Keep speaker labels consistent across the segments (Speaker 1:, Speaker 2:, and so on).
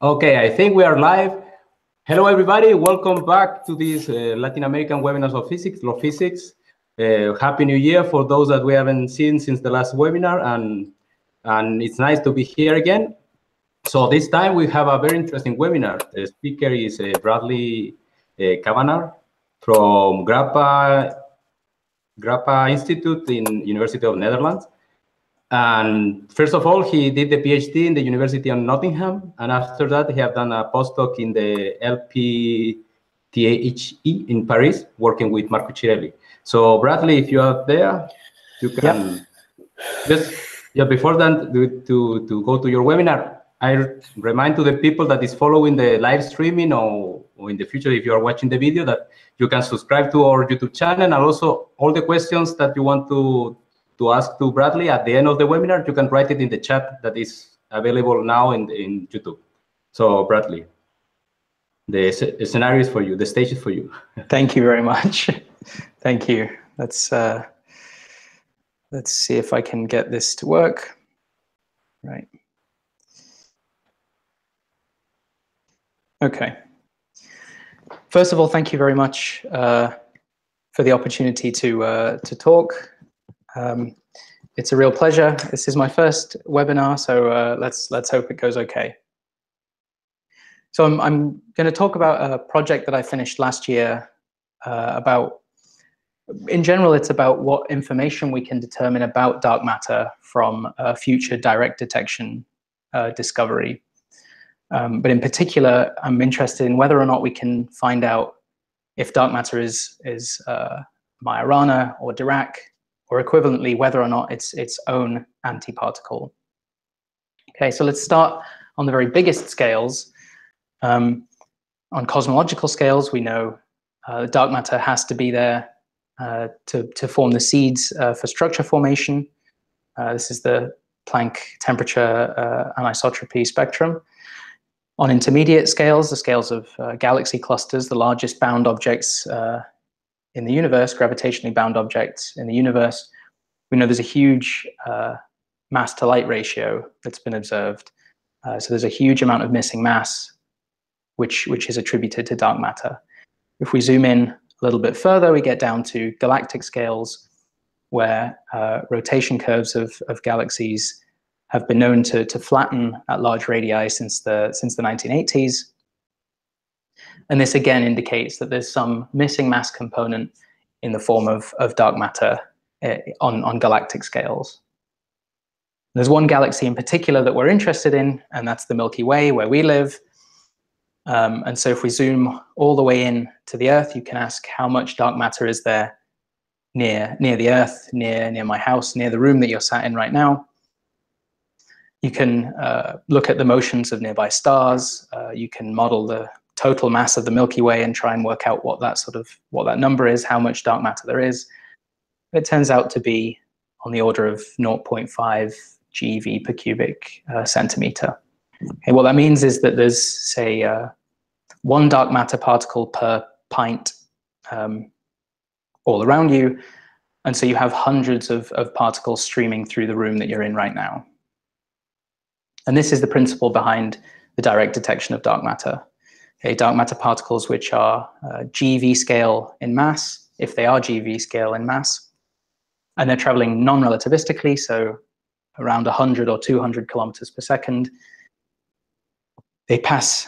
Speaker 1: Okay, I think we are live. Hello, everybody. Welcome back to this Latin American webinars of physics, Law Physics. Happy New Year for those that we haven't seen since the last webinar, and it's nice to be here again. So this time we have a very interesting webinar. The speaker is Bradley Kavanagh from GRAPPA Institute in University of Netherlands. And first of all, he did the PhD in the University of Nottingham, and after that, he have done a postdoc in the LPTHE in Paris, working with Marco Cirelli. So, Bradley, if you are there, you can before that, to go to your webinar, I remind to the people that is following the live streaming or in the future, if you are watching the video, that you can subscribe to our YouTube channel, and also all the questions that you want to ask to Bradley at the end of the webinar, you can write it in the chat that is available now in YouTube. So Bradley, the scenario is for you, the stage is for you.
Speaker 2: Thank you very much. Thank you. Let's see if I can get this to work. Right. Okay. First of all, thank you very much for the opportunity to talk. It's a real pleasure. This is my first webinar, so let's hope it goes okay. So I'm going to talk about a project that I finished last year in general, it's about what information we can determine about dark matter from future direct detection discovery. But in particular, I'm interested in whether or not we can find out if dark matter is my Arana or Dirac, or equivalently, whether or not it's its own antiparticle. Okay, so let's start on the very biggest scales. On cosmological scales, we know dark matter has to be there to form the seeds for structure formation. This is the Planck temperature anisotropy spectrum. On intermediate scales, the scales of galaxy clusters, the largest bound objects in the universe, gravitationally bound objects in the universe, we know there's a huge mass to light ratio that's been observed. So there's a huge amount of missing mass, which is attributed to dark matter. If we zoom in a little bit further, we get down to galactic scales, where rotation curves of galaxies have been known to flatten at large radii since the 1980s. And this again indicates that there's some missing mass component in the form of dark matter on galactic scales. There's one galaxy in particular that we're interested in, and that's the Milky Way, where we live. And so if we zoom all the way in to the Earth, you can ask how much dark matter is there near the Earth, near my house, near the room that you're sat in right now. You can look at the motions of nearby stars. You can model the total mass of the Milky Way and try and work out what that number is, how much dark matter there is. It turns out to be on the order of 0.5 GeV per cubic centimeter. Okay, what that means is that there's, say, one dark matter particle per pint all around you, and so you have hundreds of particles streaming through the room that you're in right now. And this is the principle behind the direct detection of dark matter. Okay, dark matter particles which are GeV scale in mass, if they are GeV scale in mass, and they're traveling non-relativistically, so around 100 or 200 kilometers per second. They pass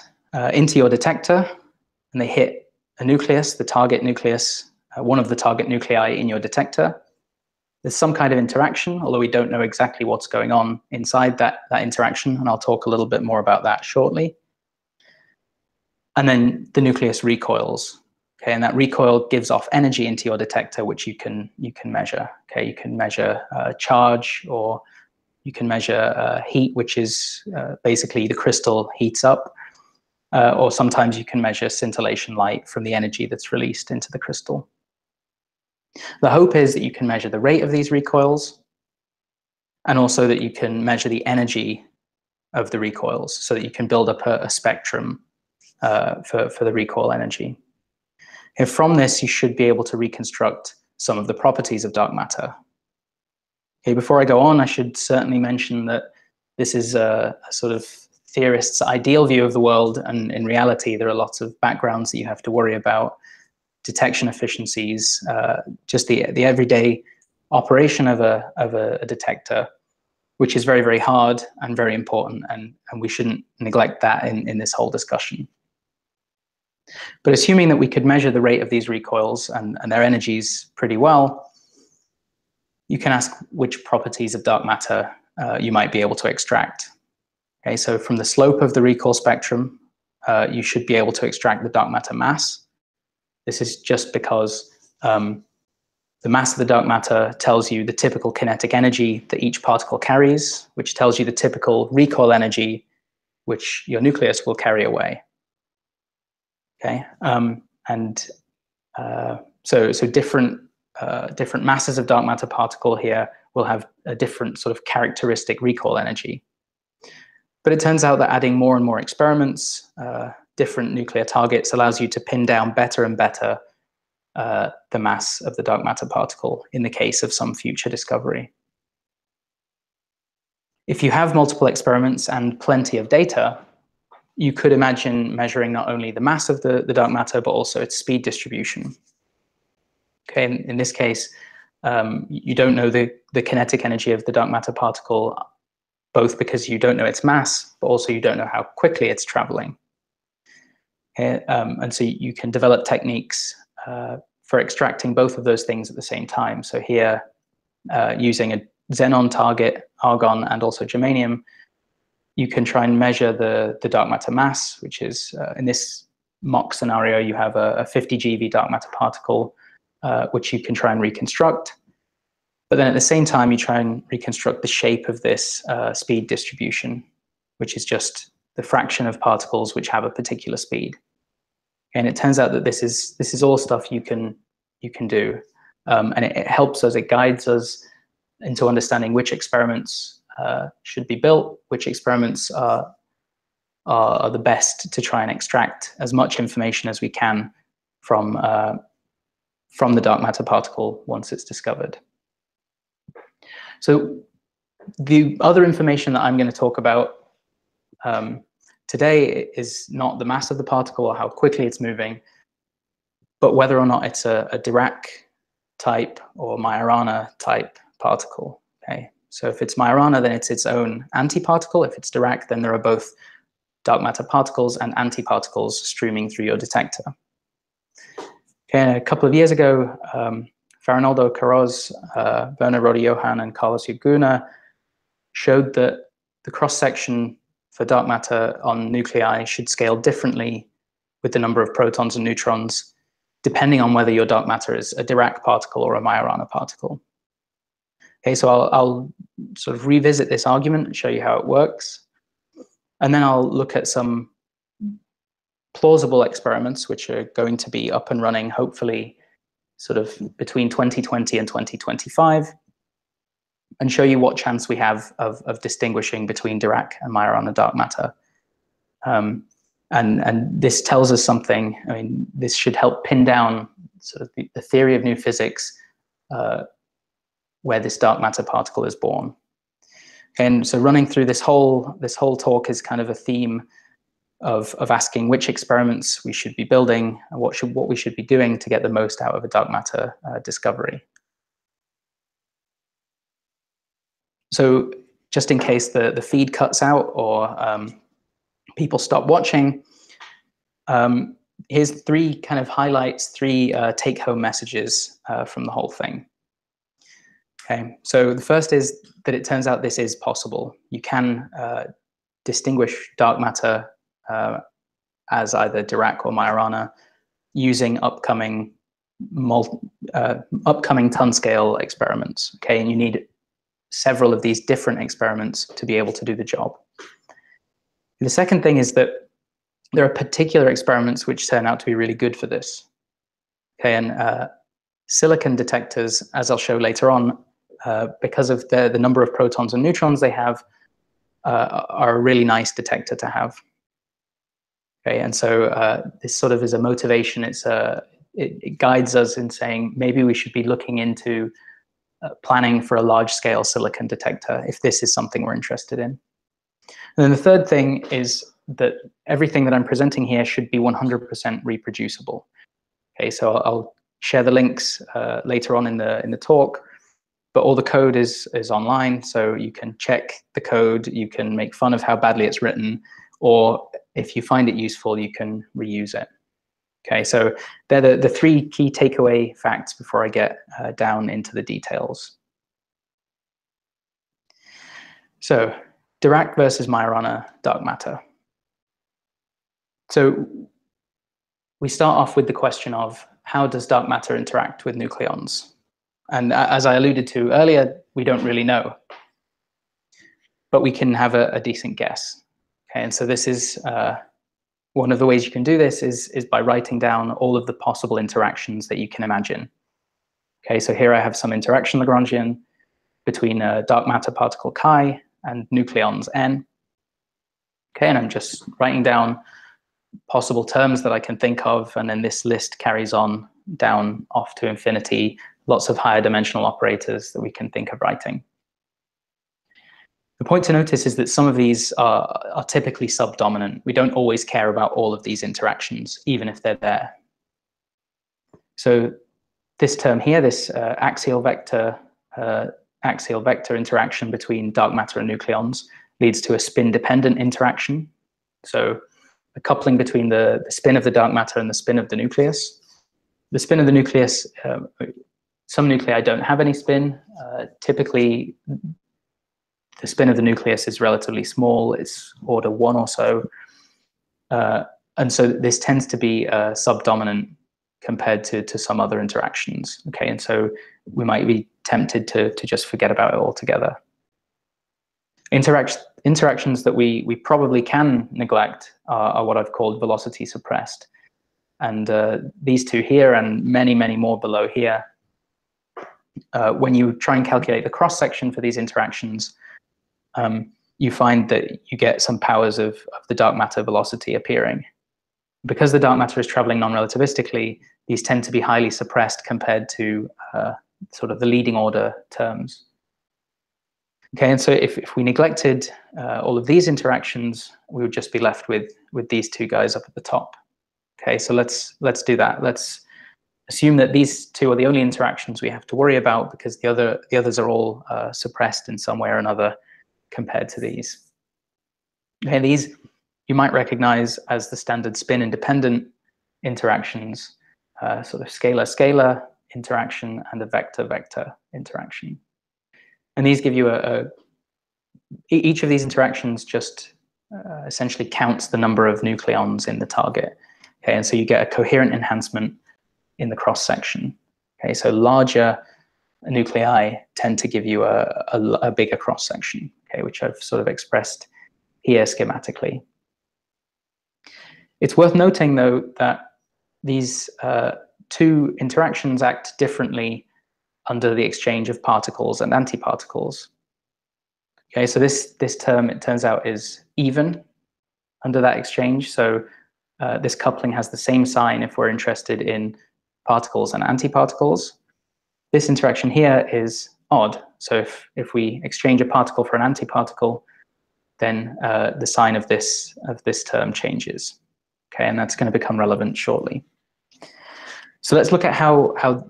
Speaker 2: into your detector, and they hit a nucleus, the target nucleus, one of the target nuclei in your detector. There's some kind of interaction, although we don't know exactly what's going on inside that interaction, and I'll talk a little bit more about that shortly. And then the nucleus recoils, okay, and that recoil gives off energy into your detector, which you can measure. Okay, you can measure charge, or you can measure heat, which is basically the crystal heats up, or sometimes you can measure scintillation light from the energy that's released into the crystal. The hope is that you can measure the rate of these recoils, and also that you can measure the energy of the recoils, so that you can build up a spectrum for the recoil energy. And from this, you should be able to reconstruct some of the properties of dark matter. Okay, before I go on, I should certainly mention that this is a sort of theorist's ideal view of the world, and in reality, there are lots of backgrounds that you have to worry about, detection efficiencies, just the everyday operation of a detector, which is very, very hard and very important, and we shouldn't neglect that in this whole discussion. But assuming that we could measure the rate of these recoils and their energies pretty well, you can ask which properties of dark matter you might be able to extract. Okay, so from the slope of the recoil spectrum, you should be able to extract the dark matter mass. This is just because the mass of the dark matter tells you the typical kinetic energy that each particle carries, which tells you the typical recoil energy which your nucleus will carry away. Okay, so different masses of dark matter particle here will have a different sort of characteristic recoil energy. But it turns out that adding more and more experiments, different nuclear targets, allows you to pin down better and better the mass of the dark matter particle in the case of some future discovery. If you have multiple experiments and plenty of data, you could imagine measuring not only the mass of the dark matter, but also its speed distribution. Okay, in this case, you don't know the kinetic energy of the dark matter particle, both because you don't know its mass, but also you don't know how quickly it's traveling. Okay, and so you can develop techniques for extracting both of those things at the same time. So here, using a xenon target, argon, and also germanium, you can try and measure the dark matter mass, which is, in this mock scenario, you have a 50 GeV dark matter particle, which you can try and reconstruct. But then at the same time, you try and reconstruct the shape of this speed distribution, which is just the fraction of particles which have a particular speed. And it turns out that this is all stuff you can do, and it helps us, it guides us into understanding which experiments should be built, which experiments are the best to try and extract as much information as we can from the dark matter particle once it's discovered. So the other information that I'm going to talk about today is not the mass of the particle or how quickly it's moving, but whether or not it's a Dirac type or Arana type particle. Okay, so if it's Arana, then it's its own antiparticle. If it's Dirac, then there are both dark matter particles and antiparticles streaming through your detector. Okay, a couple of years ago, Farinaldo Queiroz, Werner Rode-Johann, and Carlos Uguna showed that the cross-section for dark matter on nuclei should scale differently with the number of protons and neutrons, depending on whether your dark matter is a Dirac particle or a Majorana particle. Okay, so I'll sort of revisit this argument and show you how it works. And then I'll look at some plausible experiments, which are going to be up and running, hopefully, sort of between 2020 and 2025, and show you what chance we have of distinguishing between Dirac and Majorana dark matter. And this tells us something. I mean, this should help pin down sort of the theory of new physics, where this dark matter particle is born. And so running through this whole talk is kind of a theme of asking which experiments we should be building and what we should be doing to get the most out of a dark matter discovery. So just in case the feed cuts out or people stop watching, here's three kind of highlights, three take-home messages from the whole thing. Okay, so the first is that it turns out this is possible. You can distinguish dark matter as either Dirac or Majorana using upcoming ton-scale experiments. Okay, and you need several of these different experiments to be able to do the job. The second thing is that there are particular experiments which turn out to be really good for this. Okay, and silicon detectors, as I'll show later on, because of the number of protons and neutrons they have, are a really nice detector to have. Okay, and so this sort of is a motivation. It guides us in saying maybe we should be looking into planning for a large-scale silicon detector if this is something we're interested in. And then the third thing is that everything that I'm presenting here should be 100% reproducible. Okay, so I'll share the links later on in the talk, but all the code is online, so you can check the code, you can make fun of how badly it's written, or if you find it useful, you can reuse it. Okay, so they're the three key takeaway facts before I get down into the details. So Dirac versus Majorana dark matter. So we start off with the question of how does dark matter interact with nucleons? And as I alluded to earlier, we don't really know, but we can have a decent guess. Okay, and so this is one of the ways you can do this is by writing down all of the possible interactions that you can imagine. Okay, so here I have some interaction Lagrangian between a dark matter particle chi and nucleons n. Okay, and I'm just writing down possible terms that I can think of, and then this list carries on down off to infinity, lots of higher dimensional operators that we can think of writing. The point to notice is that some of these are typically subdominant. We don't always care about all of these interactions, even if they're there. So this term here, this axial vector interaction between dark matter and nucleons leads to a spin-dependent interaction. So a coupling between the spin of the dark matter and the spin of the nucleus. The spin of the nucleus, some nuclei don't have any spin. Typically, the spin of the nucleus is relatively small. It's order 1 or so. And so this tends to be subdominant compared to some other interactions. Okay, and so we might be tempted to just forget about it altogether. Interactions that we probably can neglect are what I've called velocity suppressed. And these two here and many, many more below here, when you try and calculate the cross-section for these interactions, you find that you get some powers of the dark matter velocity appearing. Because the dark matter is traveling non-relativistically, these tend to be highly suppressed compared to sort of the leading order terms. Okay, and so if we neglected all of these interactions, we would just be left with these two guys up at the top. Okay, so let's do that. Let's assume that these two are the only interactions we have to worry about, because the others are all suppressed in some way or another compared to these. Okay, these you might recognize as the standard spin-independent interactions, sort of scalar-scalar interaction and a vector-vector interaction. And these give you each of these interactions just essentially counts the number of nucleons in the target. Okay, and so you get a coherent enhancement in the cross-section. Okay, so larger nuclei tend to give you a bigger cross-section, okay, which I've sort of expressed here schematically. It's worth noting, though, that these two interactions act differently under the exchange of particles and antiparticles. Okay, so this term, it turns out, is even under that exchange. So this coupling has the same sign if we're interested in particles and antiparticles. This interaction here is odd. So if we exchange a particle for an antiparticle, then the sign of this term changes. Okay, and that's going to become relevant shortly. So let's look at how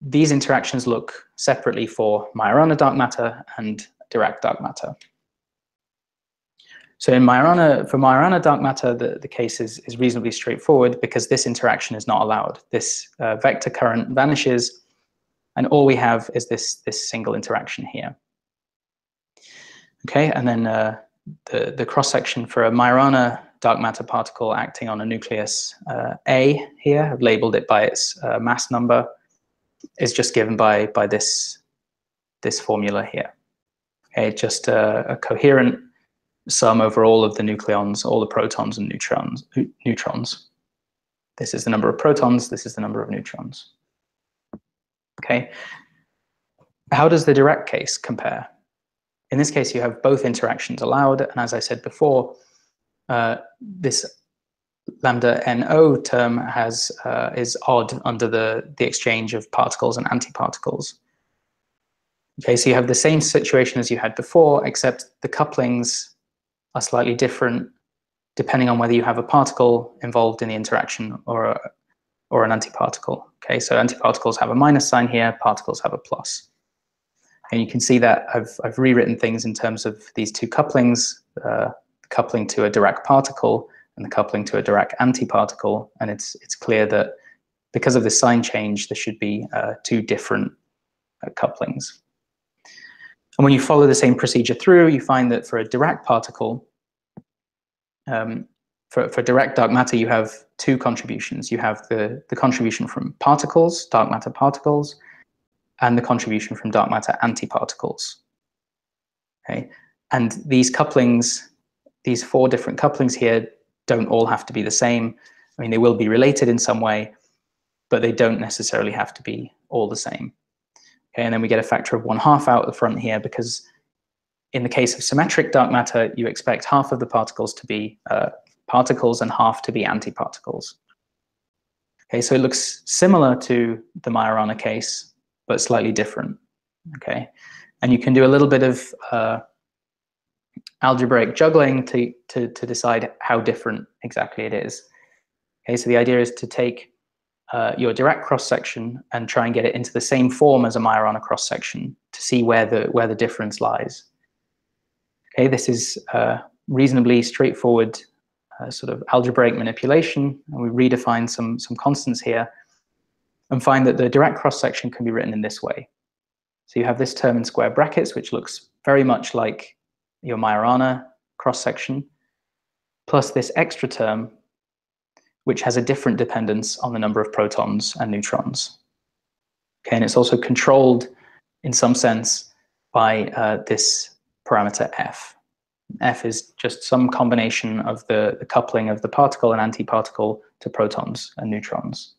Speaker 2: these interactions look separately for Majorana dark matter and Dirac dark matter. So for Majorana dark matter, the case is reasonably straightforward, because this interaction is not allowed. This vector current vanishes, and all we have is this single interaction here. Okay, and then the cross-section for a Majorana dark matter particle acting on a nucleus A here, I've labeled it by its mass number, is just given by this formula here. Okay, just a coherent sum over all of the nucleons, all the protons and neutrons. This is the number of protons, this is the number of neutrons. Okay, how does the Dirac case compare? In this case, you have both interactions allowed, and as I said before, this lambda NO term is odd under the exchange of particles and antiparticles. Okay, so you have the same situation as you had before, except the couplings are slightly different depending on whether you have a particle involved in the interaction or an antiparticle. Okay, so antiparticles have a minus sign here, particles have a plus. And you can see that I've rewritten things in terms of these two couplings, coupling to a Dirac particle and the coupling to a Dirac antiparticle. And it's clear that because of the sign change, there should be two different couplings. And when you follow the same procedure through, you find that for a Dirac particle, for direct dark matter, you have two contributions. You have the contribution from particles, dark matter particles, and the contribution from dark matter antiparticles. Okay, and these couplings, these four different couplings here, don't all have to be the same. I mean, they will be related in some way, but they don't necessarily have to be all the same. Okay, and then we get a factor of 1/2 out the front here, because in the case of symmetric dark matter, you expect half of the particles to be particles and half to be antiparticles. Okay, so it looks similar to the Majorana case, but slightly different. Okay, and you can do a little bit of algebraic juggling to decide how different exactly it is. Okay, so the idea is to take your Dirac cross-section and try and get it into the same form as a Majorana cross-section to see where the difference lies. Okay, this is reasonably straightforward sort of algebraic manipulation, and we redefine some constants here and find that the Dirac cross-section can be written in this way. So you have this term in square brackets, which looks very much like your Majorana cross-section, plus this extra term, which has a different dependence on the number of protons and neutrons. Okay, and it's also controlled in some sense by this parameter f. F is just some combination of the coupling of the particle and antiparticle to protons and neutrons.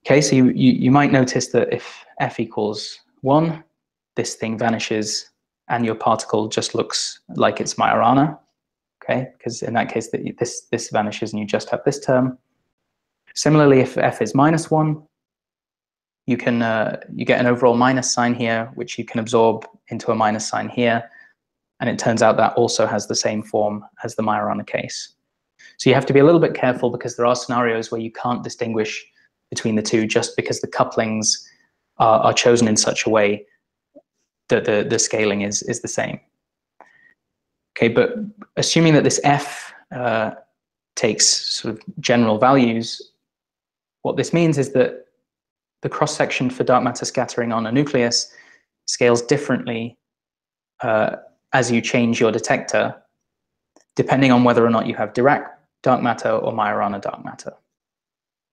Speaker 2: Okay, so you might notice that if f equals 1, this thing vanishes and your particle just looks like it's Majorana. Okay, because in that case this vanishes and you just have this term. Similarly, if f is -1, you get an overall minus sign here, which you can absorb into a minus sign here. And it turns out that also has the same form as the Majorana case. So you have to be a little bit careful, because there are scenarios where you can't distinguish between the two just because the couplings are chosen in such a way that the scaling is the same. Okay, but assuming that this f takes sort of general values, what this means is that the cross-section for dark matter scattering on a nucleus scales differently as you change your detector, depending on whether or not you have Dirac dark matter or Majorana dark matter.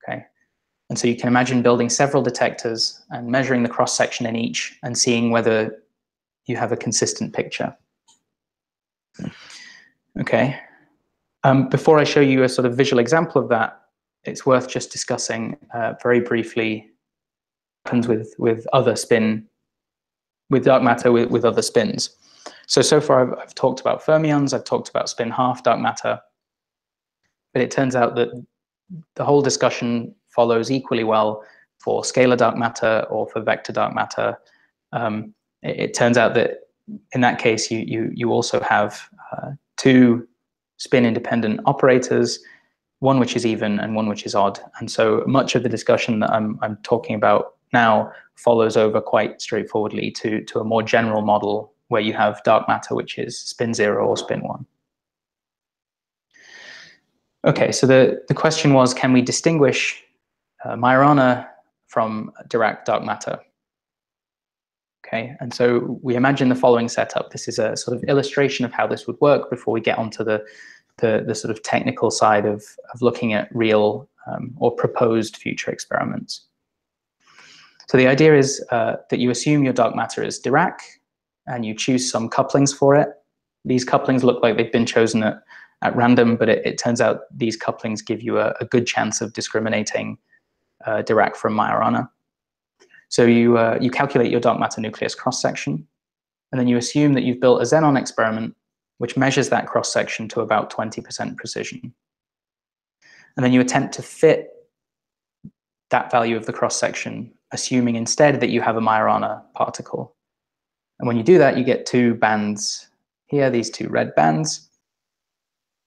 Speaker 2: Okay, and so you can imagine building several detectors and measuring the cross-section in each and seeing whether you have a consistent picture. Okay, before I show you a sort of visual example of that, it's worth just discussing very briefly what happens with other with dark matter with other spins. So far I've talked about fermions, I've talked about spin half dark matter, but it turns out that the whole discussion follows equally well for scalar dark matter or for vector dark matter. It turns out that in that case you also have two spin-independent operators, one which is even and one which is odd. And so much of the discussion that I'm talking about now follows over quite straightforwardly to a more general model where you have dark matter which is spin 0 or spin 1. Okay, so the question was, can we distinguish Majorana from Dirac dark matter? Okay, and so we imagine the following setup. This is a sort of illustration of how this would work before we get onto the sort of technical side of looking at real or proposed future experiments. So the idea is that you assume your dark matter is Dirac, and you choose some couplings for it. These couplings look like they've been chosen at random, but it turns out these couplings give you a good chance of discriminating Dirac from Majorana. So you calculate your dark matter nucleus cross-section, and then you assume that you've built a xenon experiment which measures that cross-section to about 20% precision. And then you attempt to fit that value of the cross-section, assuming instead that you have a Majorana particle. And when you do that, you get two bands here, these two red bands,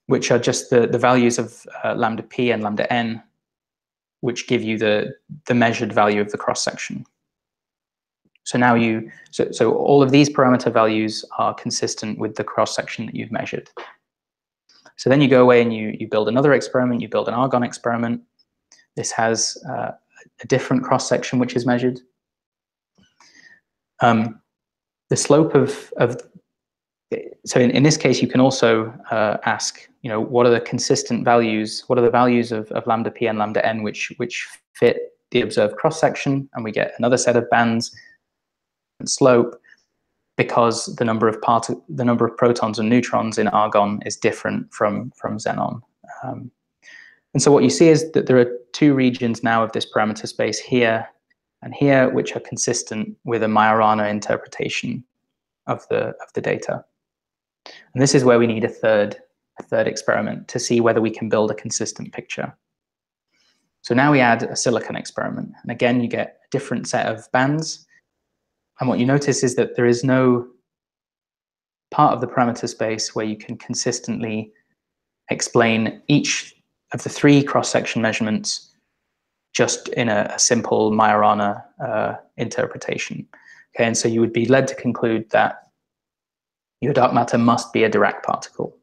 Speaker 2: which are just the values of lambda p and lambda n, which give you the measured value of the cross-section. So now so all of these parameter values are consistent with the cross-section that you've measured. So then you go away and you build another experiment, you build an argon experiment. This has a different cross-section which is measured. The slope so in this case, you can also ask, what are the consistent values, what are the values of lambda p and lambda n which fit the observed cross-section, and we get another set of bands and slope because the number of protons and neutrons in argon is different from xenon. And so what you see is that there are two regions now of this parameter space here and here, which are consistent with a Majorana interpretation of the data. And this is where we need a third experiment to see whether we can build a consistent picture. So now we add a silicon experiment, and again you get a different set of bands. And what you notice is that there is no part of the parameter space where you can consistently explain each of the three cross-section measurements just in a simple Majorana interpretation. Okay, and so you would be led to conclude that your dark matter must be a Dirac particle.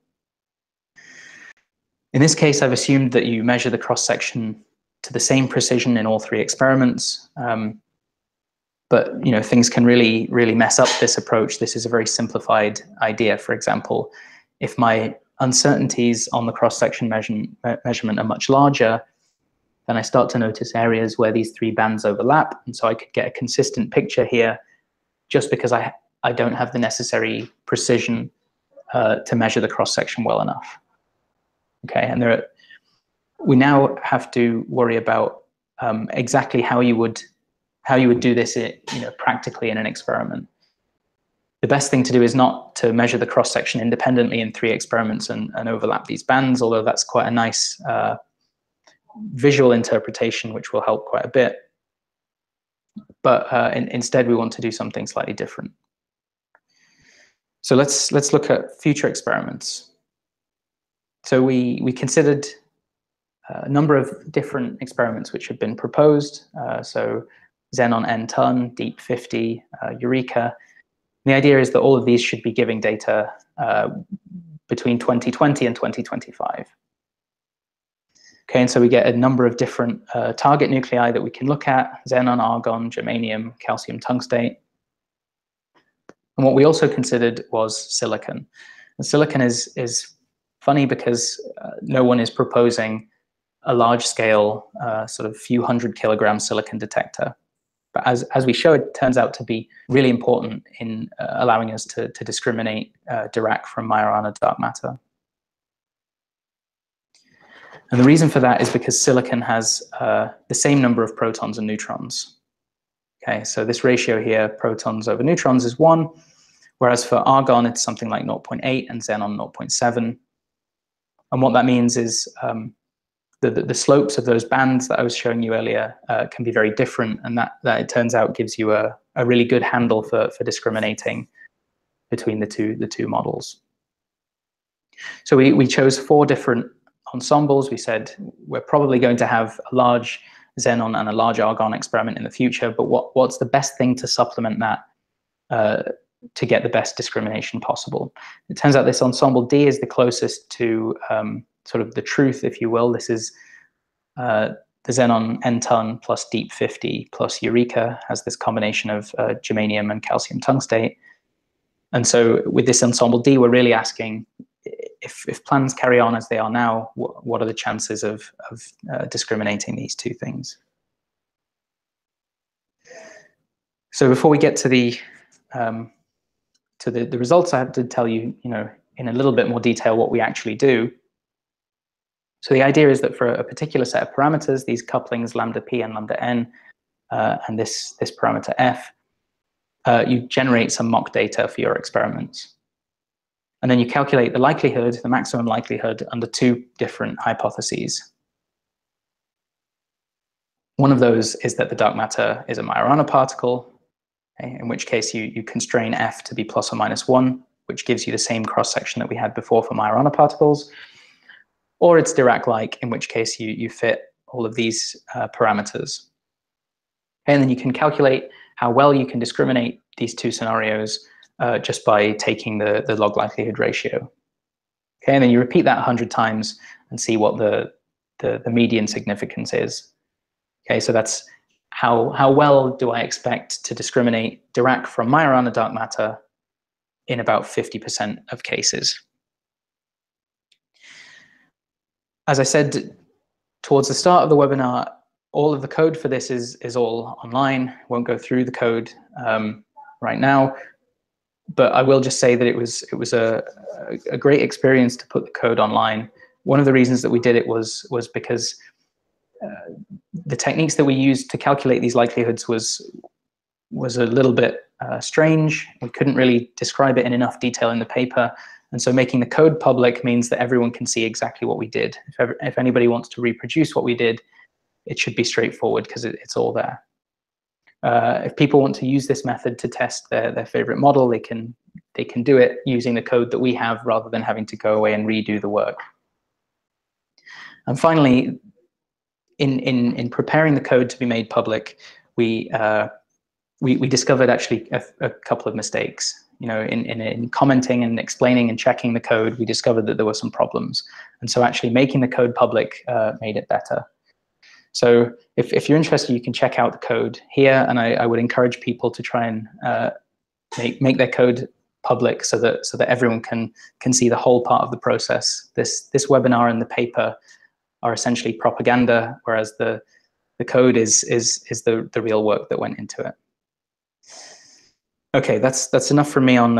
Speaker 2: In this case, I've assumed that you measure the cross-section to the same precision in all three experiments. But things can really mess up this approach. This is a very simplified idea. For example, if my uncertainties on the cross-section measurement are much larger, then I start to notice areas where these three bands overlap, and so I could get a consistent picture here just because I don't have the necessary precision to measure the cross-section well enough. Okay, and we now have to worry about exactly how you would do this practically in an experiment. The best thing to do is not to measure the cross-section independently in three experiments and overlap these bands, although that's quite a nice visual interpretation which will help quite a bit. But instead we want to do something slightly different. So let's look at future experiments. So we considered a number of different experiments which have been proposed. So xenon n-ton, deep 50, Eureka. And the idea is that all of these should be giving data between 2020 and 2025. Okay, and so we get a number of different target nuclei that we can look at: xenon, argon, germanium, calcium, tungstate. And what we also considered was silicon. And silicon is funny because no one is proposing a large-scale, sort of few hundred kilogram silicon detector. But as we show, it turns out to be really important in allowing us to discriminate Dirac from Majorana dark matter. And the reason for that is because silicon has the same number of protons and neutrons. Okay, so this ratio here, protons over neutrons, is 1, whereas for argon it's something like 0.8 and xenon 0.7. And what that means is the slopes of those bands that I was showing you earlier can be very different, and that it turns out gives you a really good handle for discriminating between the two models. So we chose 4 different ensembles. We said we're probably going to have a large xenon and a large argon experiment in the future, but what's the best thing to supplement that to get the best discrimination possible? It turns out this ensemble D is the closest to sort of the truth, if you will. This is the xenon n-ton plus deep 50 plus Eureka has this combination of germanium and calcium tungstate. And so with this ensemble D, we're really asking, if plans carry on as they are now, what are the chances of discriminating these two things? So before we get to the results, I have to tell you, in a little bit more detail what we actually do. So the idea is that for a particular set of parameters, these couplings lambda p and lambda n, and this parameter f, you generate some mock data for your experiments. And then you calculate the likelihood, the maximum likelihood, under 2 different hypotheses. One of those is that the dark matter is a Majorana particle, okay, in which case you constrain f to be plus or minus 1 which gives you the same cross-section that we had before for my Arana particles, or it's Dirac-like, in which case you fit all of these parameters. And then you can calculate how well you can discriminate these two scenarios just by taking the log likelihood ratio. Okay, and then you repeat that 100 times and see what the median significance is. Okay, so that's how well do I expect to discriminate Dirac from my Arana dark matter in about 50% of cases. As I said towards the start of the webinar, all of the code for this is all online. Won't go through the code right now, but I will just say that it was a great experience to put the code online. One of the reasons that we did it was because the techniques that we used to calculate these likelihoods was a little bit strange. We couldn't really describe it in enough detail in the paper, and so making the code public means that everyone can see exactly what we did. If anybody wants to reproduce what we did, it should be straightforward because it's all there. If people want to use this method to test their favorite model, they can do it using the code that we have rather than having to go away and redo the work. And finally, in preparing the code to be made public, we discovered actually a couple of mistakes. You know, in commenting and explaining and checking the code, we discovered that there were some problems. And so actually making the code public made it better. So if you're interested, you can check out the code here, and I would encourage people to try and make their code public so that everyone can see the whole part of the process. This webinar and the paper are essentially propaganda, whereas the code is the real work that went into it. Okay, that's enough from me on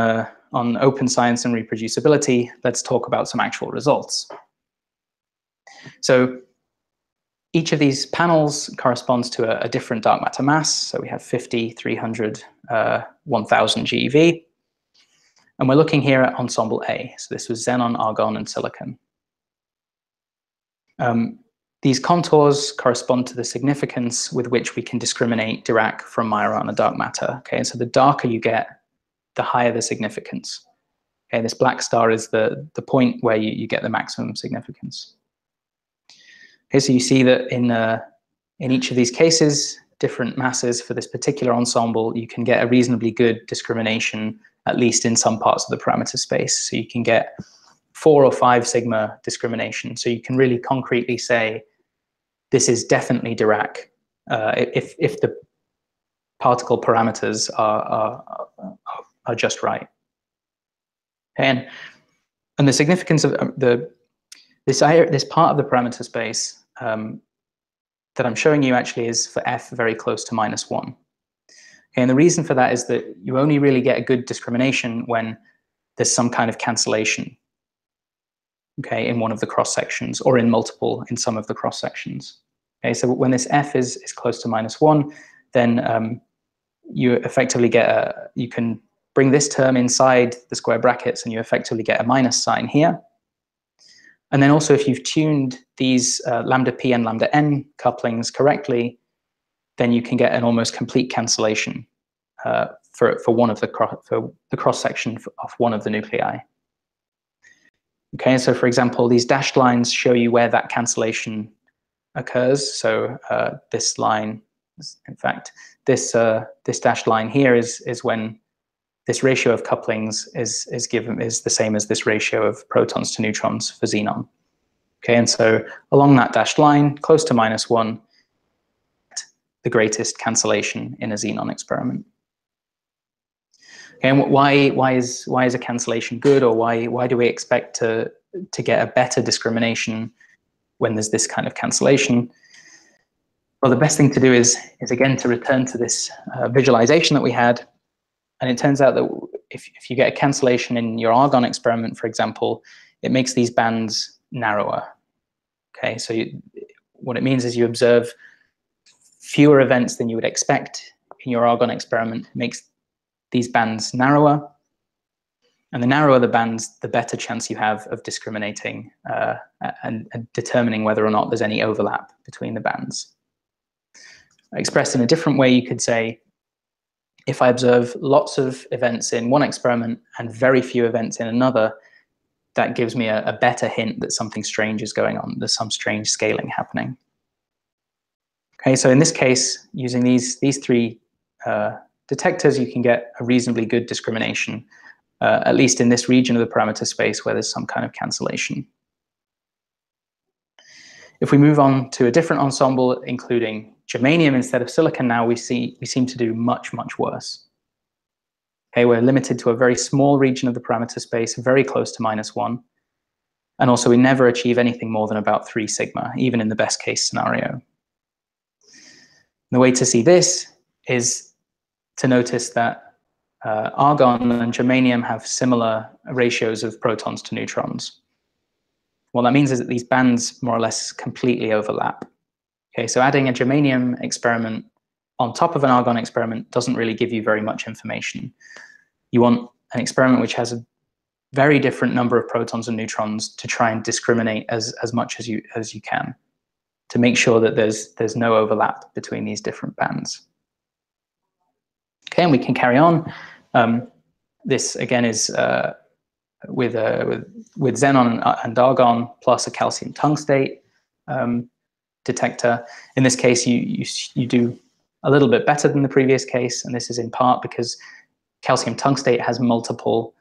Speaker 2: open science and reproducibility. Let's talk about some actual results. So each of these panels corresponds to a different dark matter mass. So we have 50, 300, 1000 GeV. And we're looking here at ensemble A. So this was xenon, argon, and silicon. These contours correspond to the significance with which we can discriminate Dirac from my Arana dark matter. Okay, and so the darker you get, the higher the significance. Okay, this black star is the point where you get the maximum significance. Okay, so you see that in each of these cases, different masses for this particular ensemble, you can get a reasonably good discrimination, at least in some parts of the parameter space. So you can get 4 or 5 sigma discrimination. So you can really concretely say, this is definitely Dirac if the particle parameters are just right. And the significance of this part of the parameter space that I'm showing you actually is for f very close to -1. Okay, and the reason for that is that you only really get a good discrimination when there's some kind of cancellation, okay, in one of the cross sections or in some of the cross sections. Okay, so when this f is close to -1, then you effectively get you can bring this term inside the square brackets and you effectively get a minus sign here. And then also if you've tuned these lambda p and lambda n couplings correctly, then you can get an almost complete cancellation for one of the cross section of one of the nuclei. Okay, so for example, these dashed lines show you where that cancellation occurs. So this line, in fact, this dashed line here is when this ratio of couplings is the same as this ratio of protons to neutrons for xenon. Okay, and so along that dashed line, close to -1, the greatest cancellation in a xenon experiment. Okay, and why is a cancellation good, or why do we expect to get a better discrimination when there's this kind of cancellation? Well, the best thing to do is again to return to this visualization that we had. And it turns out that if you get a cancellation in your argon experiment, for example, it makes these bands narrower. Okay, so what it means is you observe fewer events than you would expect in your argon experiment. It makes these bands narrower. And the narrower the bands, the better chance you have of discriminating and determining whether or not there's any overlap between the bands. Expressed in a different way, you could say, if I observe lots of events in one experiment and very few events in another, that gives me a better hint that something strange is going on. There's some strange scaling happening. Okay, so in this case, using these three detectors, you can get a reasonably good discrimination, at least in this region of the parameter space where there's some kind of cancellation. If we move on to a different ensemble, including germanium instead of silicon, now we seem to do much, much worse. Okay, we're limited to a very small region of the parameter space, very close to -1. And also we never achieve anything more than about 3 sigma, even in the best case scenario. The way to see this is to notice that argon and germanium have similar ratios of protons to neutrons. What that means is that these bands more or less completely overlap. Okay, so adding a germanium experiment on top of an argon experiment doesn't really give you very much information. You want an experiment which has a very different number of protons and neutrons to try and discriminate as much as you can, to make sure that there's no overlap between these different bands. Okay, and we can carry on. This again is with xenon and argon plus a calcium tungstate detector. In this case, you do a little bit better than the previous case, and this is in part because calcium tungstate has multiple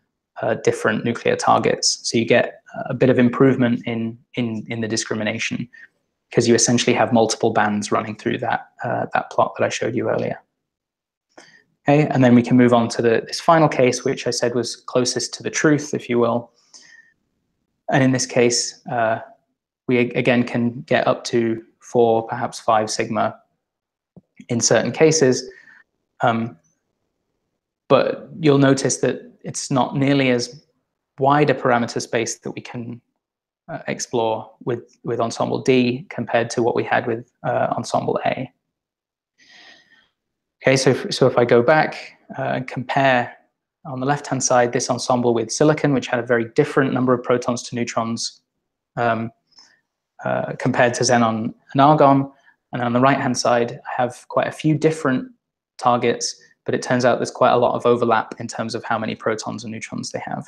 Speaker 2: different nuclear targets, so you get a bit of improvement in the discrimination because you essentially have multiple bands running through that plot that I showed you earlier. Okay, and then we can move on to this final case, which I said was closest to the truth, if you will. And in this case, we again can get up to 4, perhaps 5 sigma in certain cases. But you'll notice that it's not nearly as wide a parameter space that we can explore with ensemble D compared to what we had with ensemble A. Okay, so if I go back and compare on the left-hand side this ensemble with silicon, which had a very different number of protons to neutrons compared to xenon and argon, and on the right-hand side I have quite a few different targets, but it turns out there's quite a lot of overlap in terms of how many protons and neutrons they have.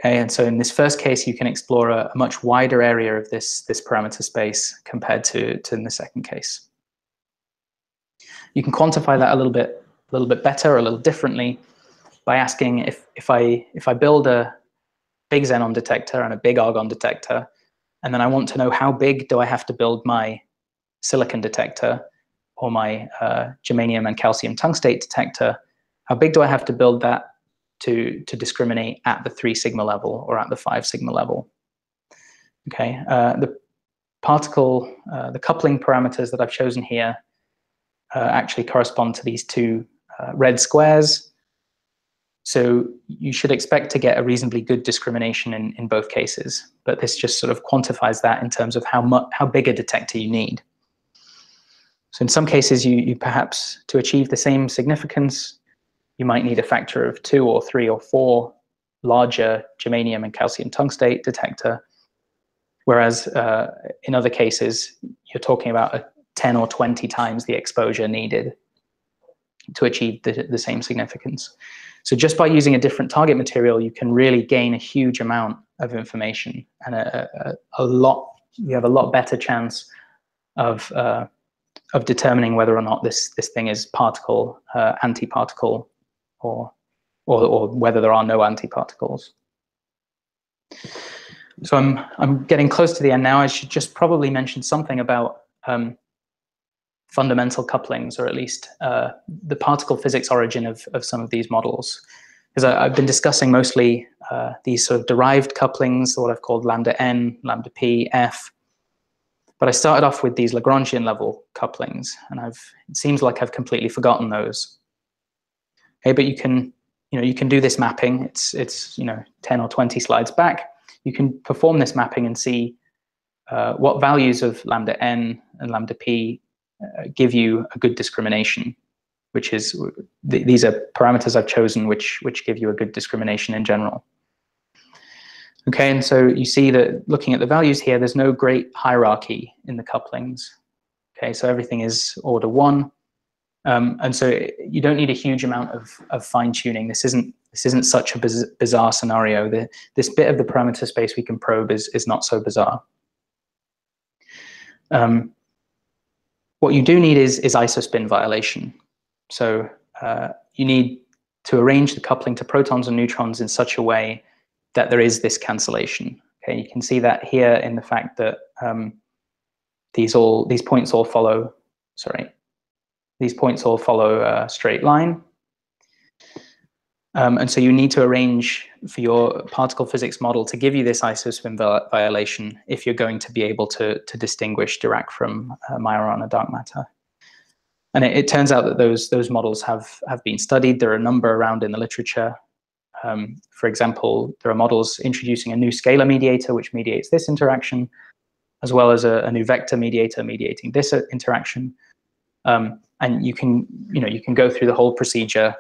Speaker 2: Okay, and so in this first case, you can explore a much wider area of this parameter space compared to in the second case. You can quantify that a little bit better, a little differently, by asking if I build a big xenon detector and a big argon detector, and then I want to know how big do I have to build my silicon detector or my germanium and calcium tungstate detector, how big do I have to build that to discriminate at the 3 sigma level or at the 5 sigma level? Okay, the particle, the coupling parameters that I've chosen here actually correspond to these 2 red squares. So you should expect to get a reasonably good discrimination in both cases, but this just sort of quantifies that in terms of how big a detector you need. So in some cases, you perhaps, to achieve the same significance, you might need a factor of 2 or 3 or 4 larger germanium and calcium tungstate detector, whereas in other cases, you're talking about 10 or 20 times the exposure needed to achieve the same significance. So just by using a different target material, you can really gain a huge amount of information, and you have a lot better chance of determining whether or not this thing is particle, antiparticle, or whether there are no antiparticles. So I'm getting close to the end now. I should just probably mention something about fundamental couplings, or at least the particle physics origin of some of these models. Because I've been discussing mostly these sort of derived couplings, what I've called lambda n, lambda p, f. But I started off with these Lagrangian level couplings, and it seems like I've completely forgotten those. Okay, but you can do this mapping. It's 10 or 20 slides back. You can perform this mapping and see what values of lambda n and lambda p give you a good discrimination, which is these are parameters I've chosen which give you a good discrimination in general. Okay, and so you see that looking at the values here, there's no great hierarchy in the couplings. Okay, so everything is order 1. And so you don't need a huge amount of fine-tuning. This isn't such a bizarre scenario. This bit of the parameter space we can probe is not so bizarre. What you do need is isospin violation. So you need to arrange the coupling to protons and neutrons in such a way that there is this cancellation. Okay, you can see that here in the fact that these points all follow. These points all follow a straight line. And so you need to arrange for your particle physics model to give you this isospin violation if you're going to be able to distinguish Dirac from Majorana dark matter. And it turns out that those models have been studied. There are a number around in the literature. For example, there are models introducing a new scalar mediator which mediates this interaction, as well as a new vector mediator mediating this interaction. And you can go through the whole procedure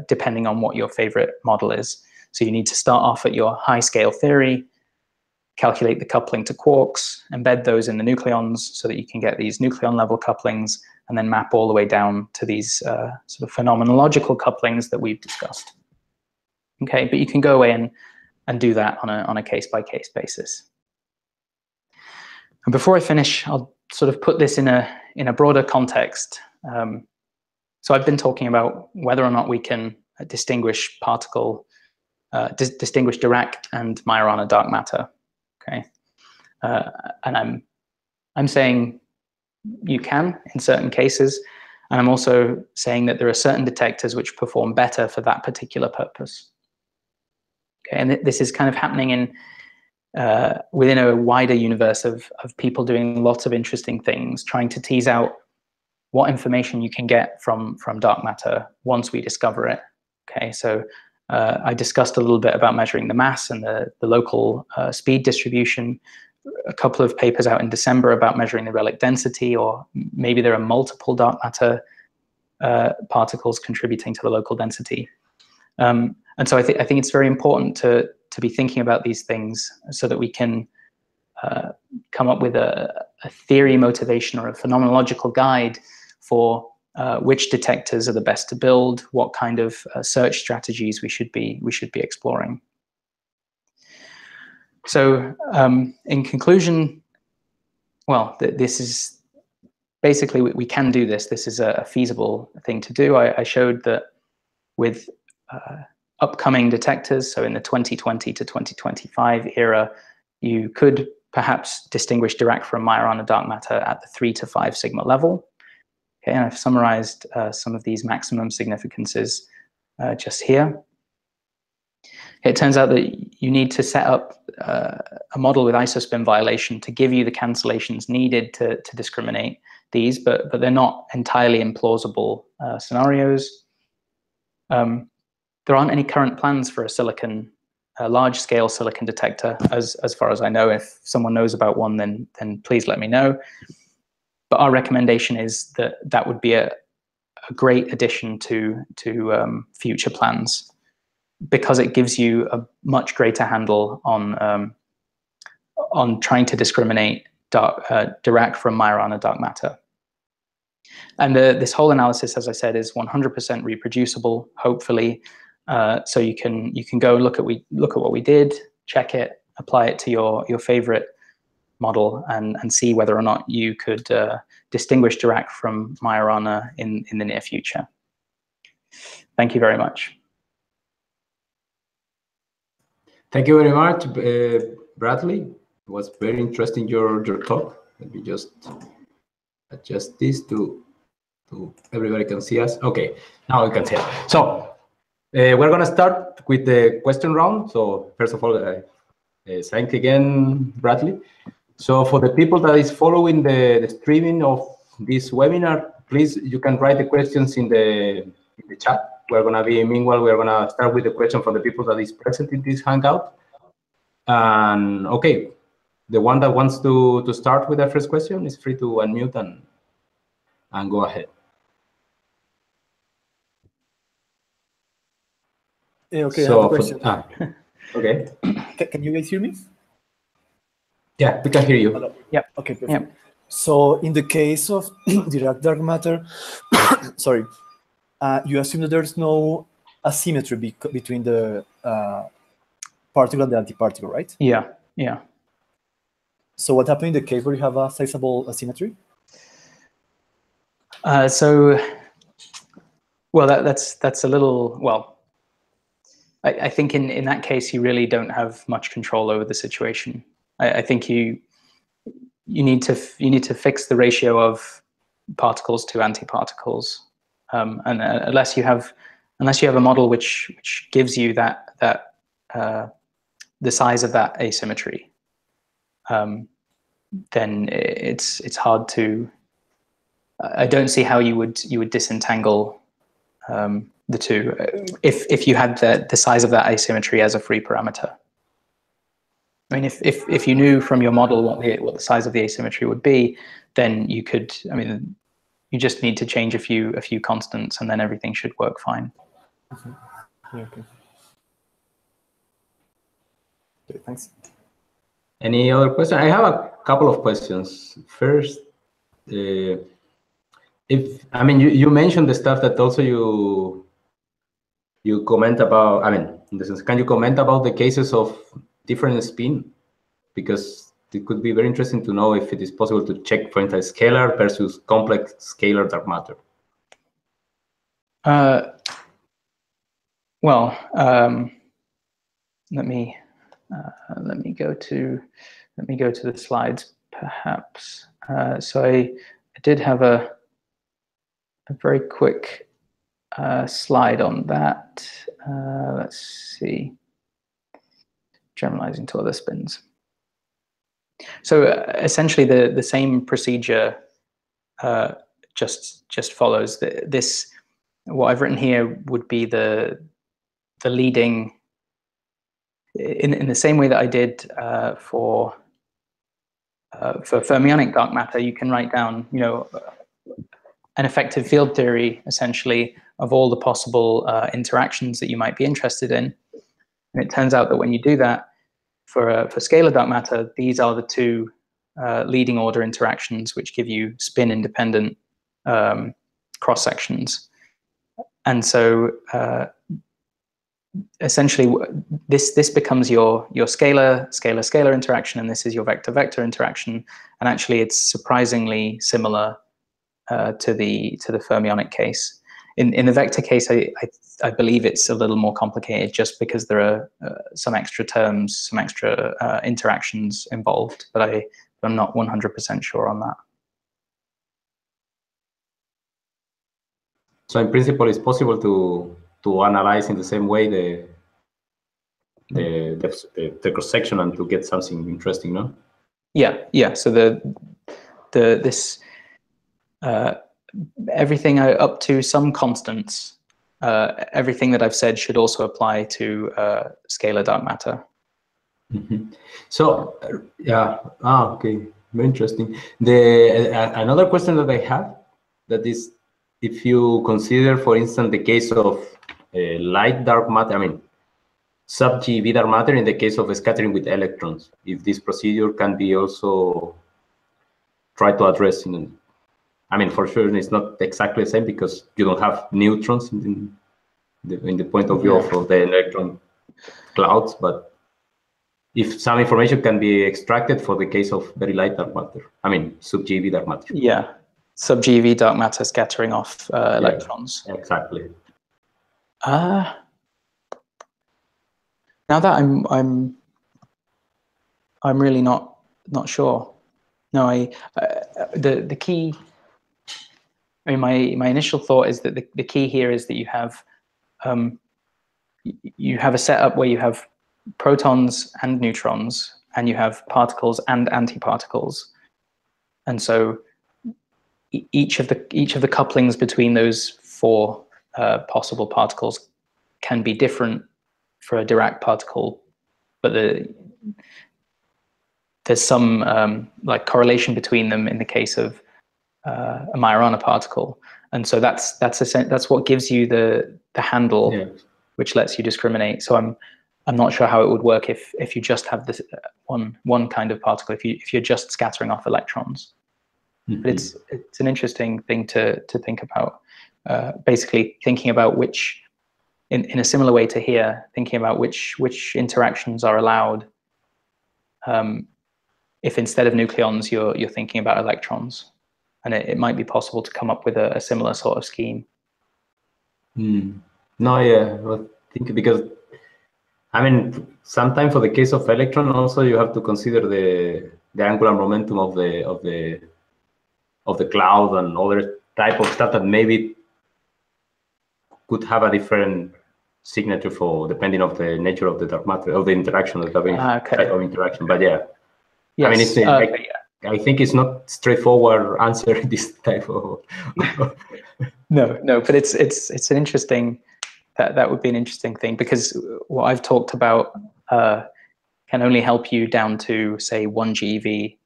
Speaker 2: depending on what your favorite model is. So you need to start off at your high scale theory, calculate the coupling to quarks, embed those in the nucleons so that you can get these nucleon level couplings, and then map all the way down to these sort of phenomenological couplings that we've discussed. Okay, but you can go away and do that on a case-by-case basis. And before I finish, I'll sort of put this in a broader context. So I've been talking about whether or not we can distinguish distinguish Dirac and Majorana dark matter. Okay, and I'm saying you can in certain cases, and I'm also saying that there are certain detectors which perform better for that particular purpose. Okay, and this is kind of happening within a wider universe of people doing lots of interesting things, trying to tease out what information you can get from dark matter once we discover it. Okay, so I discussed a little bit about measuring the mass and the local speed distribution. A couple of papers out in December about measuring the relic density, or maybe there are multiple dark matter particles contributing to the local density. And so I think it's very important to be thinking about these things so that we can come up with a theory motivation or a phenomenological guide for which detectors are the best to build, what kind of search strategies we should be exploring. So in conclusion, well, this is basically, we can do this. This is a feasible thing to do. I showed that with upcoming detectors, so in the 2020 to 2025 era, you could perhaps distinguish Dirac from Majorana dark matter at the 3 to 5 sigma level. Okay, and I've summarized some of these maximum significances just here. It turns out that you need to set up a model with isospin violation to give you the cancellations needed to discriminate these, but they're not entirely implausible scenarios. There aren't any current plans for a large-scale silicon detector, as far as I know. If someone knows about one, then please let me know. But our recommendation is that would be a great addition to future plans, because it gives you a much greater handle on trying to discriminate Dirac from Majorana dark matter. And this whole analysis, as I said, is 100% reproducible, hopefully. So you can go look at what we did, check it, apply it to your favorite model, and see whether or not you could distinguish Dirac from Majorana in the near future. Thank you very much.
Speaker 1: Thank you very much, Bradley. It was very interesting, your talk. Let me just adjust this to everybody can see us. Okay, now we can see it. So we're going to start with the question round. So first of all, thank again, Bradley. So for the people that is following the streaming of this webinar, please, you can write the questions in the chat. Meanwhile, we're gonna start with the question from the people that is present in this Hangout. And okay, the one that wants to start with the first question is free to unmute and go ahead.
Speaker 3: Okay,
Speaker 1: so
Speaker 3: I have a question.
Speaker 1: Okay.
Speaker 3: Can you guys hear me?
Speaker 1: Yeah, we can hear you.
Speaker 3: Hello.
Speaker 2: Yep.
Speaker 3: Okay, perfect.
Speaker 2: Yep.
Speaker 3: So in the case of Dirac dark matter, sorry, you assume that there's no asymmetry between the particle and the antiparticle, right?
Speaker 2: Yeah, yeah.
Speaker 3: So what happened in the case where you have a sizable asymmetry?
Speaker 2: Well, that's a little, well, I think in that case you really don't have much control over the situation. I think you need to fix the ratio of particles to antiparticles, and unless you have a model which gives you that the size of that asymmetry, then it's hard to. I don't see how you would disentangle the two if you had the size of that asymmetry as a free parameter. I mean, if you knew from your model what the size of the asymmetry would be, then you could. I mean, you just need to change a few constants, and then everything should work fine.
Speaker 3: Yeah, okay, thanks.
Speaker 1: Any other question? I have a couple of questions. First, you mentioned the stuff that also you comment about. I mean, in the sense, can you comment about the cases of different spin? Because it could be very interesting to know if it is possible to check, for instance, scalar versus complex scalar dark matter.
Speaker 2: Well, let me go to the slides, perhaps. So I did have a very quick slide on that. Let's see. Generalizing to other spins. So essentially, the same procedure just follows. This what I've written here would be the leading in the same way that I did for fermionic dark matter. You can write down, an effective field theory, essentially, of all the possible interactions that you might be interested in. And it turns out that when you do that, for scalar dark matter, these are the two leading order interactions which give you spin-independent cross sections. And so essentially, this becomes your scalar interaction, and this is your vector interaction. And actually, it's surprisingly similar to the fermionic case. In the vector case, I believe it's a little more complicated just because there are some extra terms, some extra interactions involved, but I'm not 100% sure on that.
Speaker 1: So in principle, it's possible to analyze in the same way the cross section and to get something interesting, no?
Speaker 2: Yeah. So this everything up to some constants, everything that I've said should also apply to scalar dark matter.
Speaker 1: Mm-hmm. So okay, very interesting. Another question that I have, that is, if you consider, for instance, the case of light dark matter, I mean, sub-GeV dark matter in the case of scattering with electrons, if this procedure can be also tried to address I mean, for sure, it's not exactly the same because you don't have neutrons in the point of view of the electron clouds, but if some information can be extracted for the case of very light dark matter, I mean, sub-GeV dark matter.
Speaker 2: Yeah, sub-GeV dark matter scattering off electrons.
Speaker 1: Exactly.
Speaker 2: Now that I'm really not sure. No, the key. I mean, my initial thought is that the key here is that you have a setup where you have protons and neutrons, and you have particles and antiparticles, and so each of the couplings between those four possible particles can be different for a Dirac particle, but there's some like correlation between them in the case of a Arana particle, and so that's what gives you the handle, which lets you discriminate. So I'm not sure how it would work if you just have this one kind of particle, if you're just scattering off electrons. But it's an interesting thing to think about. Basically, thinking about which, in a similar way to here, thinking about which interactions are allowed. If instead of nucleons, you're thinking about electrons, and it might be possible to come up with a similar sort of scheme.
Speaker 1: No, yeah, I think because I mean, sometimes for the case of electron, also you have to consider the angular momentum of the cloud and other type of stuff that maybe could have a different signature for depending of the nature of the dark matter of the interaction of the type of interaction. But yeah, yes. I mean, it's I think it's not straightforward answer this type of.
Speaker 2: No, but it's an interesting. That would be an interesting thing, because what I've talked about can only help you down to, say, 1 GeV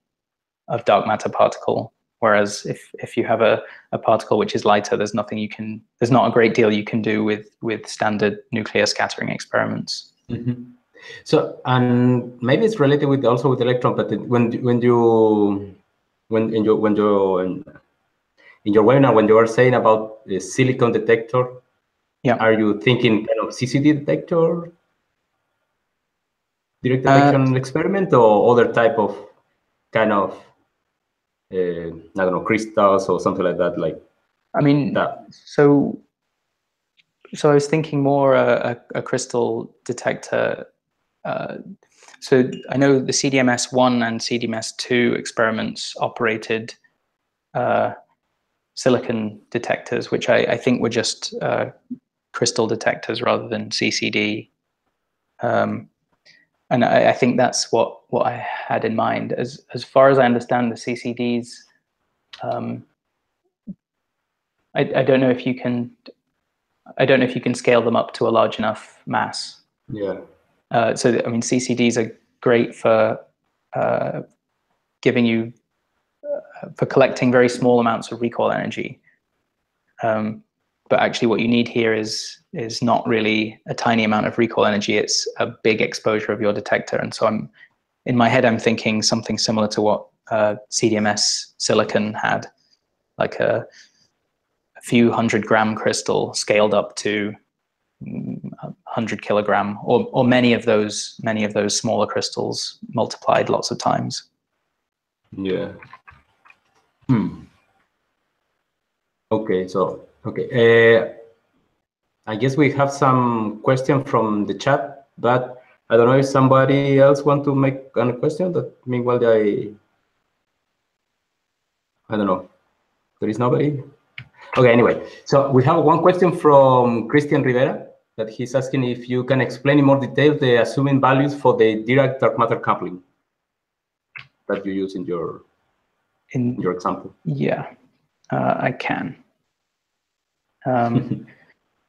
Speaker 2: of dark matter particle. Whereas if you have a particle which is lighter, there's not a great deal you can do with standard nuclear scattering experiments.
Speaker 1: So, and maybe it's related also with electron, but in your webinar, when you are saying about the silicon detector, are you thinking kind of CCD detector, direct detection experiment, or other type of kind of I don't know, crystals or something like that? Like,
Speaker 2: I mean, so I was thinking more a crystal detector. So I know the CDMS-1 and CDMS-2 experiments operated silicon detectors, which I think were just crystal detectors rather than CCD. And I think that's what I had in mind. As far as I understand the CCDs, I don't know if you can. I don't know if you can scale them up to a large enough mass.
Speaker 1: Yeah.
Speaker 2: So I mean, CCDs are great for giving you for collecting very small amounts of recoil energy. But actually, what you need here is not really a tiny amount of recoil energy. It's a big exposure of your detector. And so in my head, I'm thinking something similar to what CDMS silicon had, like a few 100-gram crystal scaled up to 100 kilogram, or many of those smaller crystals multiplied lots of times.
Speaker 1: Yeah. Okay, so I guess we have some question from the chat, but I don't know if somebody else want to make a question. That meanwhile, I don't know. There is nobody. Okay, anyway, so we have one question from Christian Rivera that he's asking if you can explain in more detail the assuming values for the Dirac dark matter coupling that you use in your example.
Speaker 2: Yeah, I can.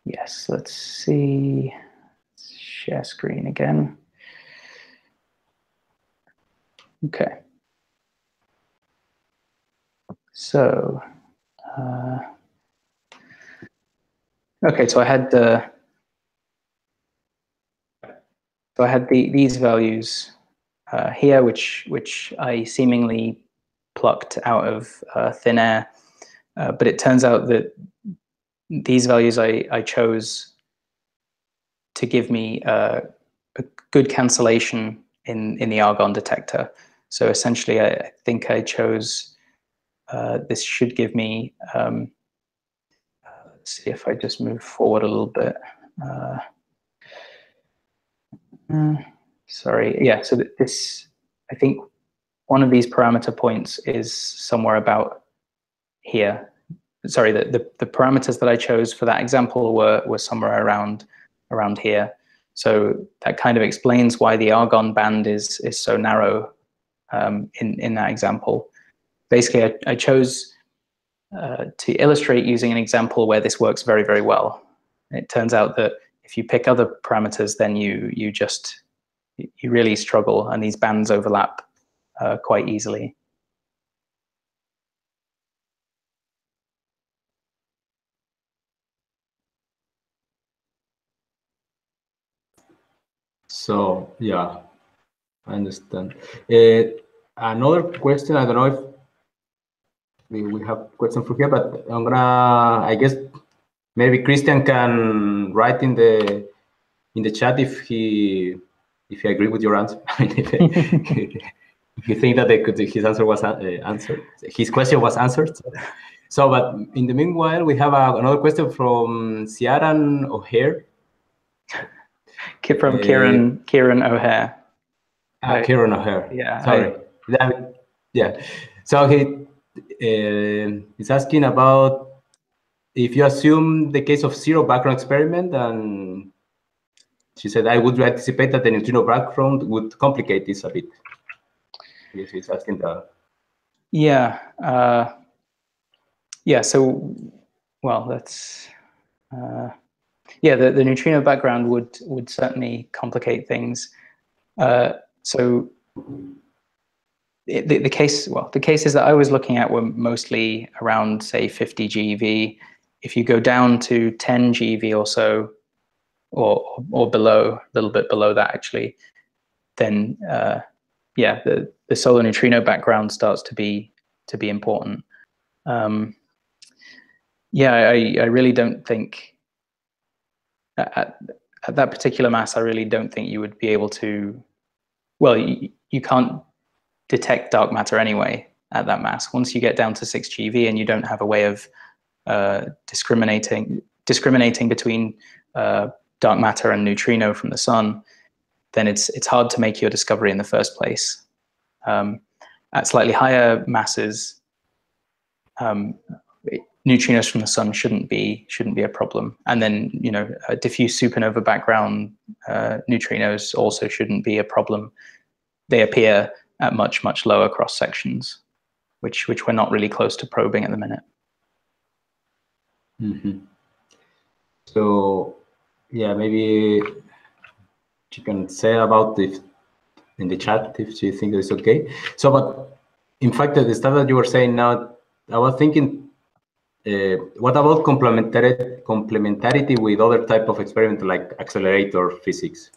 Speaker 2: Yes, let's see. Share screen again. Okay. So, okay, so I had these values here, which I seemingly plucked out of thin air, but it turns out that these values I chose to give me a good cancellation in the argon detector. So essentially, I think I chose this should give me. Let's see if I just move forward a little bit. Sorry, yeah. So this, I think, one of these parameter points is somewhere about here. Sorry, the parameters that I chose for that example were somewhere around here. So that kind of explains why the argon band is so narrow in that example. Basically, I chose to illustrate using an example where this works very, very well. It turns out that if you pick other parameters, then you really struggle, and these bands overlap quite easily.
Speaker 1: So yeah, I understand. Another question, I don't know we have questions from here, but I'm gonna, I guess, maybe Christian can write in the chat if he agree with your answer. If you think that his answer was answered, his question was answered. So, but in the meanwhile, we have another question from Ciaran O'Hare.
Speaker 2: From Kieran O'Hare.
Speaker 1: Kieran O'Hare.
Speaker 2: Yeah.
Speaker 1: Sorry. Yeah. So he's asking about if you assume the case of zero background experiment, and she said, I would anticipate that the neutrino background would complicate this a bit. Yes, he's asking that.
Speaker 2: Yeah. Yeah. So, well, that's. Yeah, the neutrino background would certainly complicate things. So the cases that I was looking at were mostly around, say, 50 GeV. If you go down to 10 GeV or so, or below, a little bit below that actually, then yeah, the solar neutrino background starts to be important. Yeah, I really don't think at that particular mass, I really don't think you would be able to. Well, you can't detect dark matter anyway at that mass. Once you get down to 6 GeV and you don't have a way of discriminating between dark matter and neutrino from the sun, then it's hard to make your discovery in the first place. At slightly higher masses, neutrinos from the sun shouldn't be a problem. And then, you know, diffuse supernova background neutrinos also shouldn't be a problem. They appear at much lower cross sections, which we're not really close to probing at the minute.
Speaker 1: Mm-hmm. So yeah, maybe you can say about this in the chat if you think it's okay. So, but in fact, the stuff that you were saying now, I was thinking, what about complementarity with other type of experiment like accelerator physics?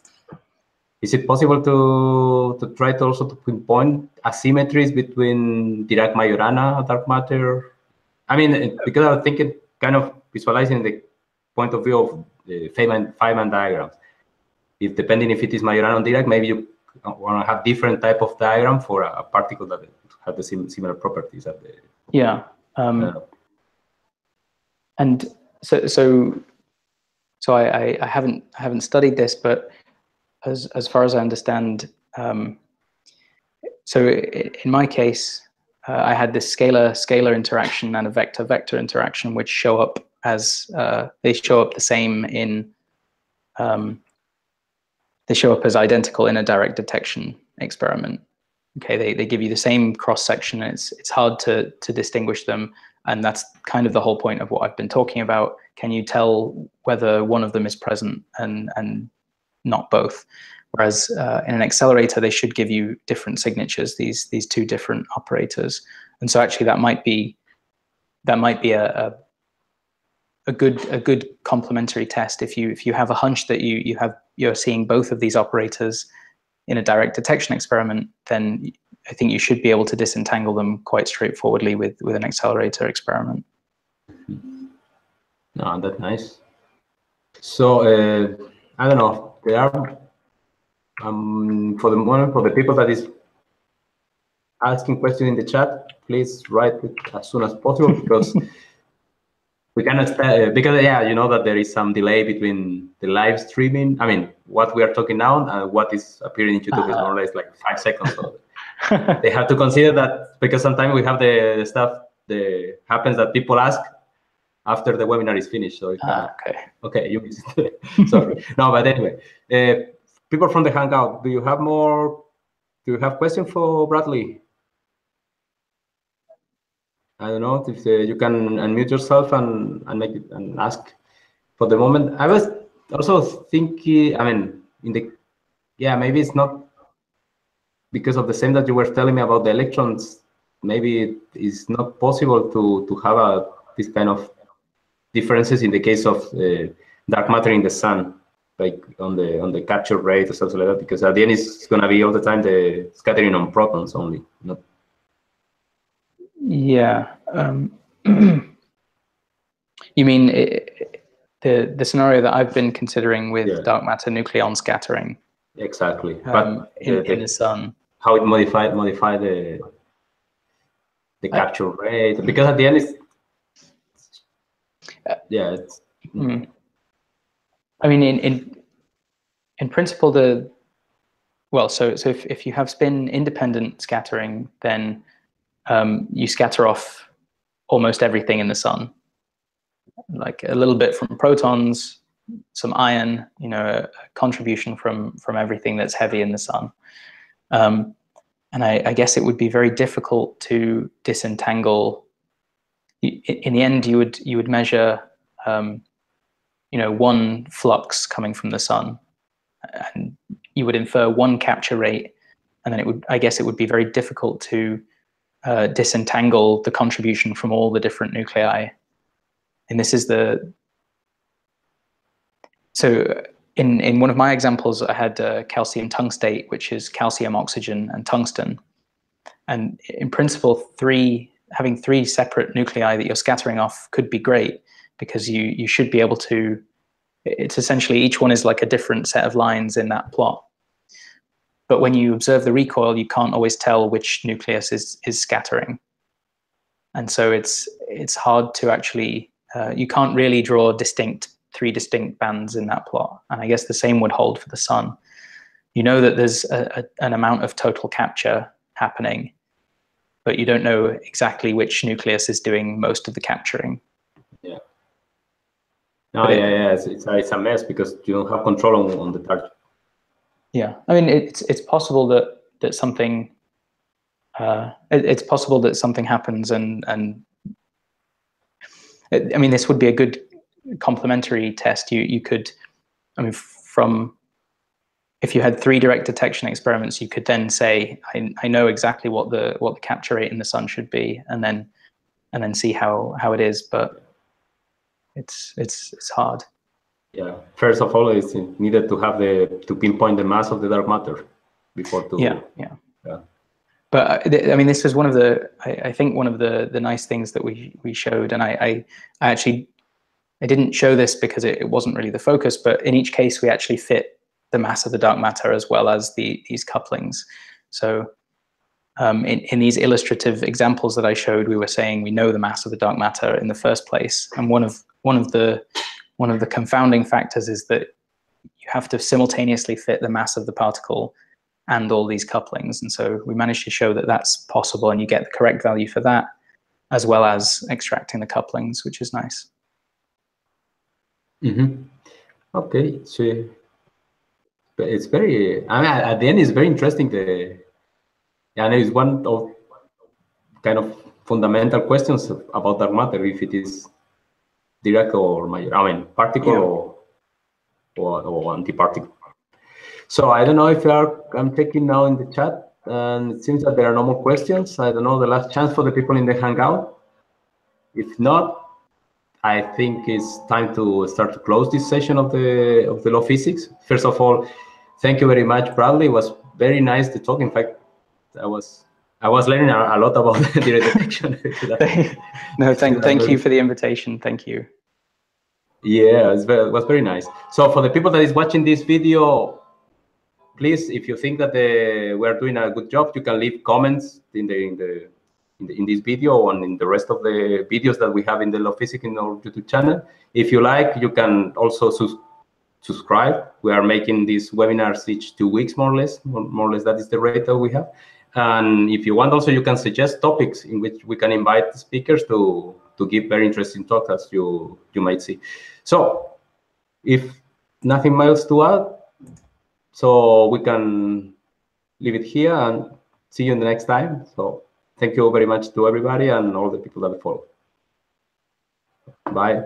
Speaker 1: Is it possible to try to also to pinpoint asymmetries between Dirac-Majorana dark matter? I mean, because I was thinking, kind of visualizing the point of view of the Feynman diagrams. If depending if it is Majorana or Dirac, maybe you want to have different type of diagram for a particle that has the similar properties.
Speaker 2: Yeah. And so I haven't studied this, but as far as I understand, so in my case, I had this scalar interaction and a vector interaction, which show up as they show up the same in they show up as identical in a direct detection experiment. Okay, they give you the same cross section. It's hard to distinguish them, and that's kind of the whole point of what I've been talking about. Can you tell whether one of them is present and not both? Whereas in an accelerator, they should give you different signatures, these two different operators. And so actually that might be a good complementary test. If you have a hunch that you're seeing both of these operators in a direct detection experiment, then I think you should be able to disentangle them quite straightforwardly with an accelerator experiment.
Speaker 1: No, that's nice. So I don't know. There are for the moment, for the people that is asking questions in the chat, please write it as soon as possible because we cannot because yeah, you know that there is some delay between the live streaming. I mean, what we are talking now and what is appearing in YouTube is more or less like 5 seconds. So they have to consider that because sometimes we have the stuff that happens that people ask after the webinar is finished. So okay, you missed it. Sorry. No, but anyway, people from the Hangout, do you have questions for Bradley? I don't know if you can unmute yourself and make it and ask. For the moment, I was also thinking. I mean, maybe it's not because of the same that you were telling me about the electrons. Maybe it's not possible to have this kind of differences in the case of dark matter in the sun, like on the capture rate or something like that. Because at the end, it's going to be all the time the scattering on protons only. Not.
Speaker 2: Yeah. You mean the scenario that I've been considering with dark matter nucleon scattering?
Speaker 1: Exactly. But
Speaker 2: in the sun.
Speaker 1: How it modify the capture rate, because at the end it's it's.
Speaker 2: I mean, in principle, so if you have spin independent scattering, then you scatter off almost everything in the sun, like a little bit from protons, some iron, a contribution from everything that's heavy in the sun. And I guess it would be very difficult to disentangle. In the end, you would measure, one flux coming from the sun, and you would infer one capture rate, and then I guess it would be very difficult to disentangle the contribution from all the different nuclei. And this is so in one of my examples, I had calcium tungstate, which is calcium, oxygen, and tungsten. And in principle, having three separate nuclei that you're scattering off could be great, because you should be able to, it's essentially each one is like a different set of lines in that plot. But when you observe the recoil, you can't always tell which nucleus is scattering. And so it's hard to actually, you can't really draw three distinct bands in that plot. And I guess the same would hold for the sun. You know that there's an amount of total capture happening, but you don't know exactly which nucleus is doing most of the capturing.
Speaker 1: Yeah. No, it's a mess because you don't have control on the target. Yeah,
Speaker 2: I mean, it's possible that something it's possible that something happens, and I mean, this would be a good complementary test. You could, I mean, if you had 3 direct detection experiments, you could then say, I know exactly what the capture rate in the sun should be, and then see how it is. But it's hard.
Speaker 1: Yeah. First of all, it's needed to have to pinpoint the mass of the dark matter before to.
Speaker 2: Yeah. But I mean, this was one of I think one of the nice things that we showed, and I didn't show this because it wasn't really the focus, but in each case we actually fit the mass of the dark matter as well as these couplings. So in these illustrative examples that I showed, we were saying we know the mass of the dark matter in the first place, and one of the confounding factors is that you have to simultaneously fit the mass of the particle and all these couplings. And so we managed to show that that's possible, and you get the correct value for that, as well as extracting the couplings, which is nice.
Speaker 1: Okay, so it's very, I mean, at the end, it's very interesting. And it's one of kind of fundamental questions about dark matter, if it is Dirac or particle or antiparticle. So I don't know if I'm checking now in the chat, and it seems that there are no more questions. I don't know, the last chance for the people in the Hangout. If not, I think it's time to start to close this session of the law physics. First of all, thank you very much, Bradley. It was very nice to talk. In fact, I was learning a lot about direct detection.
Speaker 2: No, thank you for the invitation. Thank you.
Speaker 1: Yeah, it was very nice. So for the people that is watching this video, please, if you think that we're doing a good job, you can leave comments in this video and in the rest of the videos that we have in the Law Physics in our YouTube channel. If you like, you can also subscribe. We are making these webinars each 2 weeks, more or less. That is the rate that we have. And if you want, also you can suggest topics in which we can invite speakers to give very interesting talks, as you might see. So if nothing else to add, so we can leave it here and see you in the next time. So thank you very much to everybody and all the people that follow. Bye.